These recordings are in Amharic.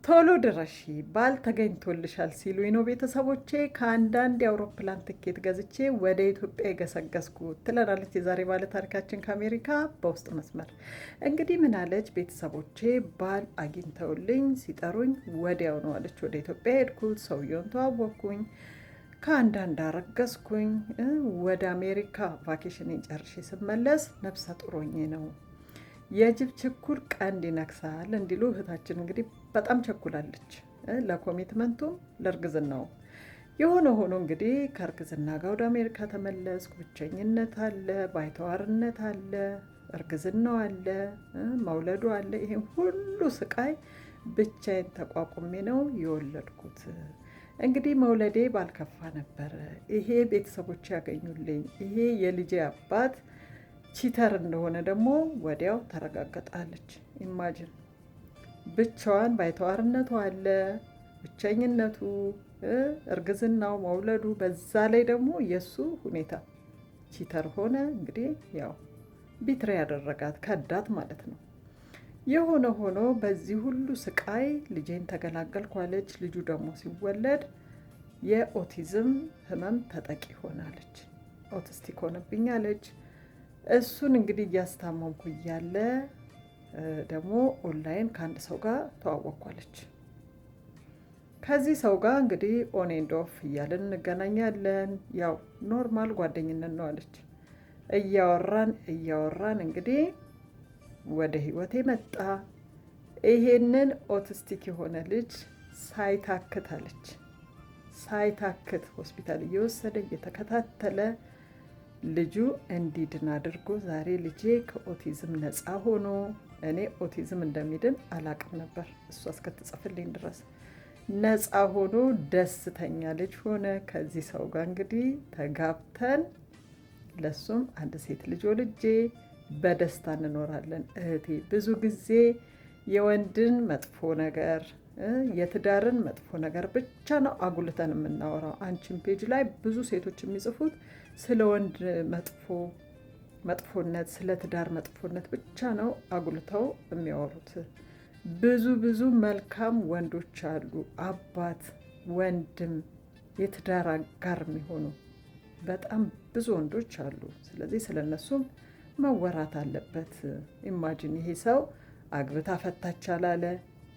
ቶሎ ድረሺ ባል ተገኝቶልሻል ሲሉኝ ነው ቤተሰቦቼ ከአንዳንድ የአውሮፕላን ትኬት ገዝቼ ወደ ኢትዮጵያ የገሰገስኩት ትለናለች የዛሬ ባለ ታሪካችን ከአሜሪካ በውስጥ መስመር። እንግዲህ ምን አለች? ቤተሰቦቼ ባል አግኝተውልኝ ሲጠሩኝ ወዲያው ነው አለች ወደ ኢትዮጵያ ሄድኩት። ሰውየውን ተዋወቅኩኝ፣ ከአንዳንድ አረገዝኩኝ። ወደ አሜሪካ ቫኬሽንን ጨርሼ ስመለስ ነፍሰ ጡር ሆኜ ነው። የጅብ ችኩል ቀንድ ይነክሳል እንዲሉ እህታችን እንግዲህ በጣም ቸኩላለች ለኮሚትመንቱም ለእርግዝናው። የሆነ ሆኖ እንግዲህ ከእርግዝና ጋር ወደ አሜሪካ ተመለስኩ። ብቸኝነት አለ፣ ባይተዋርነት አለ፣ እርግዝናው አለ፣ መውለዱ አለ። ይሄን ሁሉ ስቃይ ብቻዬን ተቋቁሜ ነው የወለድኩት። እንግዲህ መውለዴ ባልከፋ ነበር። ይሄ ቤተሰቦች ያገኙልኝ ይሄ የልጄ አባት ቺተር እንደሆነ ደግሞ ወዲያው ተረጋገጣለች። ኢማጅን ብቻዋን ባይተዋርነቱ አለ፣ ብቸኝነቱ፣ እርግዝናው፣ መውለዱ፣ በዛ ላይ ደግሞ የእሱ ሁኔታ ቺተር ሆነ። እንግዲህ ያው ቢትሬ ያደረጋት ከዳት ማለት ነው። የሆነ ሆኖ በዚህ ሁሉ ስቃይ ልጄን ተገላገልኳለች። ልጁ ደግሞ ሲወለድ የኦቲዝም ህመም ተጠቂ ሆናለች። ኦቲስቲክ ሆነብኛለች። እሱን እንግዲህ እያስታመምኩ እያለ ደግሞ ኦንላይን ከአንድ ሰው ጋር ተዋወቅኳለች። ከዚህ ሰው ጋር እንግዲህ ኦን ኤንድ ኦፍ እያለን እንገናኛለን። ያው ኖርማል ጓደኝነት ነው አለች። እያወራን እንግዲህ ወደ ህይወቴ መጣ። ይሄንን ኦቲስቲክ የሆነ ልጅ ሳይታክት አለች፣ ሳይታክት ሆስፒታል እየወሰደ እየተከታተለ ልጁ እንዲድን አድርጎ ዛሬ ልጄ ከኦቲዝም ነፃ ሆኖ፣ እኔ ኦቲዝም እንደሚድን አላቅም ነበር እሷ እስከትጽፍልኝ ድረስ፣ ነፃ ሆኖ ደስተኛ ልጅ ሆነ። ከዚህ ሰው ጋር እንግዲህ ተጋብተን ለሱም አንድ ሴት ልጅ ወልጄ በደስታ እንኖራለን። እህቴ ብዙ ጊዜ የወንድን መጥፎ ነገር የትዳርን መጥፎ ነገር ብቻ ነው አጉልተን የምናወራው። አንቺን ፔጅ ላይ ብዙ ሴቶች የሚጽፉት ስለ ወንድ መጥፎነት፣ ስለ ትዳር መጥፎነት ብቻ ነው አጉልተው የሚያወሩት። ብዙ መልካም ወንዶች አሉ፣ አባት፣ ወንድም፣ የትዳር አጋር የሚሆኑ በጣም ብዙ ወንዶች አሉ። ስለዚህ ስለነሱም መወራት አለበት። ኢማጂን ይሄ ሰው አግብታ ፈታች አላለ፣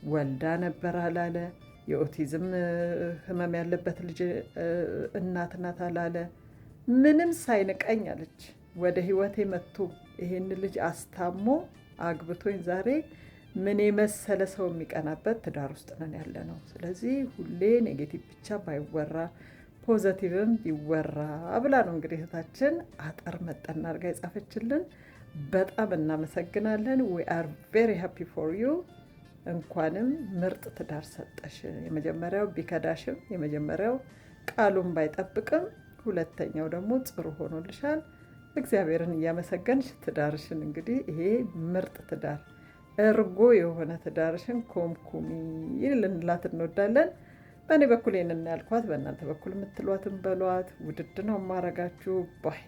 ወልዳ ነበር አላለ፣ የኦቲዝም ህመም ያለበት ልጅ እናት ናት አላለ። ምንም ሳይንቀኝ አለች ወደ ህይወቴ መጥቶ ይሄን ልጅ አስታሞ አግብቶኝ ዛሬ ምን የመሰለ ሰው የሚቀናበት ትዳር ውስጥ ነን ያለ ነው። ስለዚህ ሁሌ ኔጌቲቭ ብቻ ባይወራ ፖዘቲቭም ቢወራ ብላ ነው እንግዲህ እህታችን አጠር መጠን አድርጋ የጻፈችልን። በጣም እናመሰግናለን። ዊ አር ቬሪ ሃፒ ፎር ዩ። እንኳንም ምርጥ ትዳር ሰጠሽ። የመጀመሪያው ቢከዳሽም፣ የመጀመሪያው ቃሉን ባይጠብቅም፣ ሁለተኛው ደግሞ ጥሩ ሆኖልሻል። እግዚአብሔርን እያመሰገንሽ ትዳርሽን እንግዲህ ይሄ ምርጥ ትዳር እርጎ የሆነ ትዳርሽን ኮምኩሚ ልንላት እንወዳለን። በእኔ በኩል ይህንን ያልኳት፣ በእናንተ በኩል የምትሏትን በሏት። ውድድ ነው ማረጋችሁ ባይ